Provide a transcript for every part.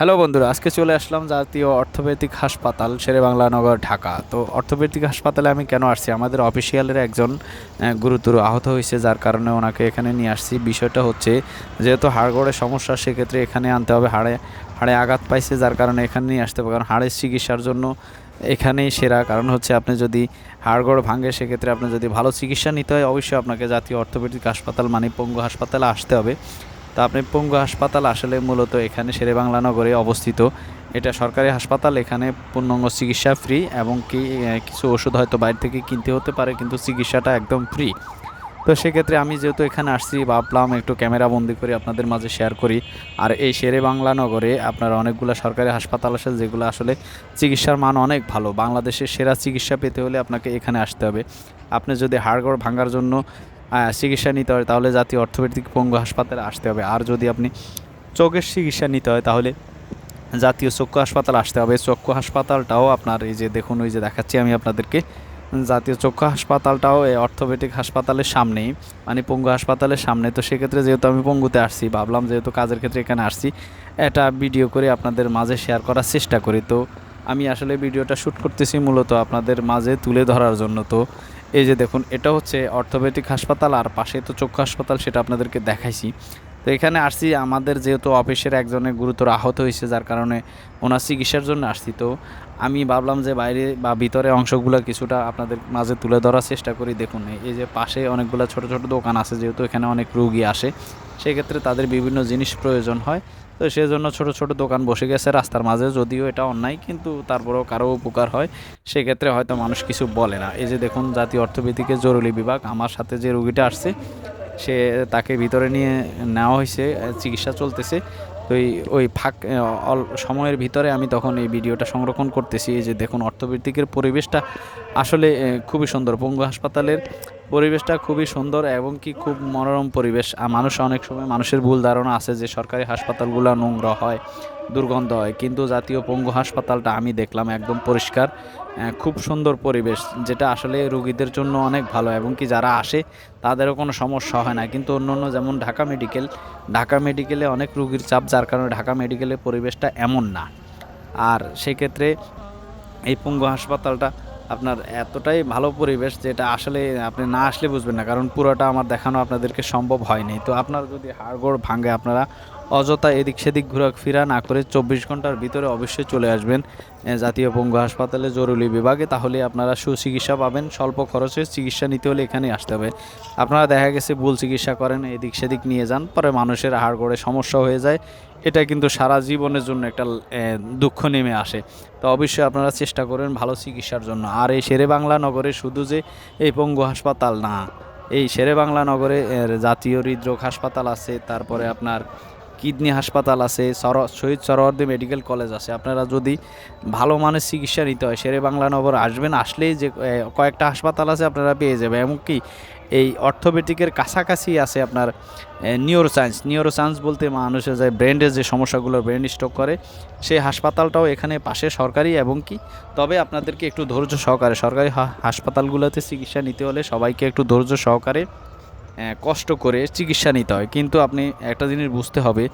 Hello বন্ধুরা, আজকে চলে আসলাম জাতীয় অর্থোপেডিক হাসপাতাল শেরেবাংলা নগর, ঢাকা। তো অর্থোপেডিক হাসপাতালে আমি কেন আসছি, আমাদের অফিসিয়ালের একজন গুরুতর আহত হয়েছে, যার কারণে ওনাকে এখানে নিয়ে আসছি। বিষয়টা হচ্ছে, যেহেতু হাড়গোড়ের সমস্যা, সেক্ষেত্রে এখানে আনতে হবে। হাড়ে হাড়ে আঘাত পাইছে, যার কারণে এখানে নিয়ে আসতে হবে। কারণ হাড়ের চিকিৎসার জন্য এখানেই সেরা। কারণ হচ্ছে, আপনি যদি হাড়গোড় ভাঙে, সেক্ষেত্রে আপনার যদি ভালো চিকিৎসা নিতে হয়, অবশ্যই আপনাকে জাতীয় অর্থোপেডিক হাসপাতাল মানে পঙ্গু হাসপাতালে আসতে হবে। তো আপনি পঙ্গু হাসপাতাল আসলে মূলত এখানে শেরেবাংলা নগরে অবস্থিত। এটা সরকারি হাসপাতাল, এখানে পূর্ণাঙ্গ চিকিৎসা ফ্রি, এবং কি কিছু ওষুধ হয়তো বাইরে থেকে কিনতে হতে পারে, কিন্তু চিকিৎসাটা একদম ফ্রি। তো সেক্ষেত্রে আমি যেহেতু এখানে আসছি, ভাবলাম একটু ক্যামেরা বন্দি করে আপনাদের মাঝে শেয়ার করি। আর এই শেরেবাংলা নগরে আপনার অনেকগুলো সরকারি হাসপাতাল আছে, যেগুলো আসলে চিকিৎসার মান অনেক ভালো। বাংলাদেশের সেরা চিকিৎসা পেতে হলে আপনাকে এখানে আসতে হবে। আপনি যদি হাড়গোড় ভাঙার জন্য চিকিৎসা নিতে হয়, তাহলে জাতীয় অর্থোপেডিক পঙ্গু হাসপাতালে আসতে হবে। আর যদি আপনি চোখের চিকিৎসা নিতে হয়, তাহলে জাতীয় চক্ষু হাসপাতাল আসতে হবে। চক্ষু হাসপাতালটাও আপনার এই যে দেখুন, ওই যে দেখাচ্ছি আমি আপনাদেরকে, জাতীয় চক্ষু হাসপাতালটাও এই অর্থোপেডিক হাসপাতালের সামনেই, মানে পঙ্গু হাসপাতালের সামনে। তো সেক্ষেত্রে যেহেতু আমি পঙ্গুতে আসছি, ভাবলাম যেহেতু কাজের ক্ষেত্রে এখানে আসছি, এটা ভিডিও করে আপনাদের মাঝে শেয়ার করার চেষ্টা করি। তো আমি আসলে ভিডিওটা শ্যুট করতেছি মূলত আপনাদের মাঝে তুলে ধরার জন্য। তো এই যে দেখুন, এটা হচ্ছে অর্থোপেডিক হাসপাতাল, আর পাশে তো চক্ষু হাসপাতাল, সেটা আপনাদেরকে দেখাইছি। তো এখানে আসছি, আমাদের যেহেতু অফিসের একজনের গুরুতর আহত হয়েছে, যার কারণে ওনার চিকিৎসার জন্য আসছি। তো আমি ভাবলাম যে বাইরে বা ভিতরে অংশগুলো কিছুটা আপনাদের মাঝে তুলে ধরার চেষ্টা করি। দেখুন, এই যে পাশে অনেকগুলো ছোট ছোট দোকান আছে, যেহেতু এখানে অনেক রুগী আসে, সেক্ষেত্রে তাদের বিভিন্ন জিনিস প্রয়োজন হয়। তো সেজন্য ছোট ছোট দোকান বসে গেছে রাস্তার মাঝে। যদিও এটা অন্যায়, কিন্তু তারপরেও কারো উপকার হয়, সেক্ষেত্রে হয়তো মানুষ কিছু বলে না। এই যে দেখুন, জাতীয় অর্থোপেডিকের জরুরি বিভাগ, আমার সাথে যে রুগীটা আসছে, তাকে ভিতরে নিয়ে নেওয়া হয়েছে, চিকিৎসা চলতেছে। তো ওই সময়ের ভিতরে আমি তখন এই ভিডিওটা সংরক্ষণ করতেছি। এই যে দেখুন, অর্থোপেডিকের পরিবেশটা আসলে খুবই সুন্দর। পঙ্গু হাসপাতালের পরিবেশটা খুবই সুন্দর, এবং কি খুব মনোরম পরিবেশ। মানুষ অনেক সময়, মানুষের ভুল ধারণা আছে যে সরকারি হাসপাতালগুলো নোংরা হয়, দুর্গন্ধ হয়, কিন্তু জাতীয় পঙ্গু হাসপাতালটা আমি দেখলাম একদম পরিষ্কার, খুব সুন্দর পরিবেশ, যেটা আসলে রোগীদের জন্য অনেক ভালো, এবং কি যারা আসে তাদেরও কোনো সমস্যা হয় না। কিন্তু অন্য যেমন ঢাকা মেডিকেলে অনেক রোগীর চাপ, যার কারণে ঢাকা মেডিকেলের পরিবেশটা এমন না। আর সেক্ষেত্রে এই পঙ্গু হাসপাতালটা আপনার এতটাই ভালো পরিবেশ, যেটা আসলে আপনি না আসলে বুঝবেন না, কারণ পুরোটা আমার দেখানো আপনাদেরকে সম্ভব হয়নি। তো আপনার যদি হাড়গোড় ভাঙে, আপনারা অযথা এদিক সেদিক ঘোরাফেরা না করে 24 ঘন্টার ভিতরে অবশ্যই চলে আসবেন জাতীয় পঙ্গু হাসপাতালে জরুরি বিভাগে। তাহলে আপনারা সুচিকিৎসা পাবেন। স্বল্প খরচে চিকিৎসা নিতে হলে এখানে আসতে হবে। আপনারা দেখা গেছে ভুল চিকিৎসা করেন, এদিক সেদিক নিয়ে যান, পরে মানুষের হাড়গোড়ে সমস্যা হয়ে যায়। এটা কিন্তু সারা জীবনের জন্য একটা দুঃখ নেমে আসে। তো অবশ্যই আপনারা চেষ্টা করেন ভালো চিকিৎসার জন্য। আর এই শেরেবাংলা নগরে শুধু যে এই পঙ্গু হাসপাতাল না, এই শেরেবাংলা নগরে জাতীয় হৃদরোগ হাসপাতাল আছে, তারপরে আপনার কিডনি হাসপাতাল আছে, শহীদ সরোয়ার্দী মেডিকেল কলেজ আছে। আপনারা যদি ভালো মানের চিকিৎসা নিতে হয়, শেরেবাংলা নগর আসবেন। আসলেই যে কয়েকটা হাসপাতাল আছে, আপনারা পেয়ে যাবেন। এমনকি এই অর্থোপেডিকের কাছাকাছি আছে আপনার নিউরোসায়েন্স বলতে মানুষের যে ব্রেনের যে সমস্যাগুলো, ব্রেন স্ট্রোক করে, সেই হাসপাতালটাও এখানে পাশে সরকারি। এবং কি তবে আপনাদেরকে একটু ধৈর্য সহকারে, সরকারি হাসপাতালগুলোতে চিকিৎসা নিতে হলে সবাইকে একটু ধৈর্য সহকারে কষ্ট করে চিকিৎসা নিতে হয়। কিন্তু আপনি একটা জিনিস বুঝতে হবে,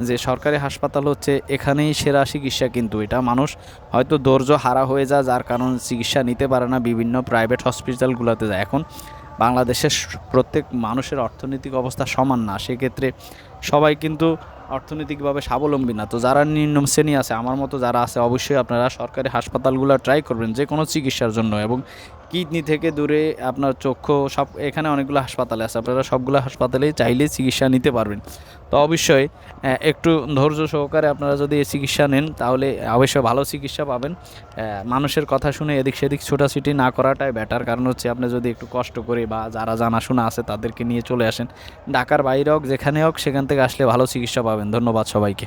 যে সরকারি হাসপাতাল হচ্ছে এখানেই সেরা চিকিৎসা, কিন্তু এটা মানুষ হয়তো ধৈর্য হারা হয়ে যায়, যার কারণে চিকিৎসা নিতে পারে না, বিভিন্ন প্রাইভেট হসপিটালগুলোতে যায়। এখন বাংলাদেশের প্রত্যেক মানুষের অর্থনৈতিক অবস্থা সমান না, সেক্ষেত্রে সবাই কিন্তু অর্থনৈতিকভাবে স্বাবলম্বী না। তো যারা নিম্ন শ্রেণী আছে, আমার মতো যারা আছে, অবশ্যই আপনারা সরকারি হাসপাতালগুলো ট্রাই করবেন যে কোনো চিকিৎসার জন্য। এবং কিডনি থেকে দূরে আপনার চক্ষু, সব এখানে অনেকগুলো হাসপাতাল আছে, আপনারা সবগুলো হাসপাতালেই চাইলে চিকিৎসা নিতে পারবেন। তো অবশ্যই একটু ধৈর্য সহকারে আপনারা যদি চিকিৎসা নেন, তাহলে অবশ্যই ভালো চিকিৎসা পাবেন। মানুষের কথা শুনে এদিক সেদিক ছোটাছুটি না করাটাই বেটার। কারণ হচ্ছে, আপনি যদি একটু কষ্ট করে বা যারা জানাশোনা আছে তাদেরকে নিয়ে চলে আসেন, ঢাকার বাইরে হোক যেখানে হোক, সেখান থেকে আসলে ভালো চিকিৎসা পাবেন। ধন্যবাদ সবাইকে।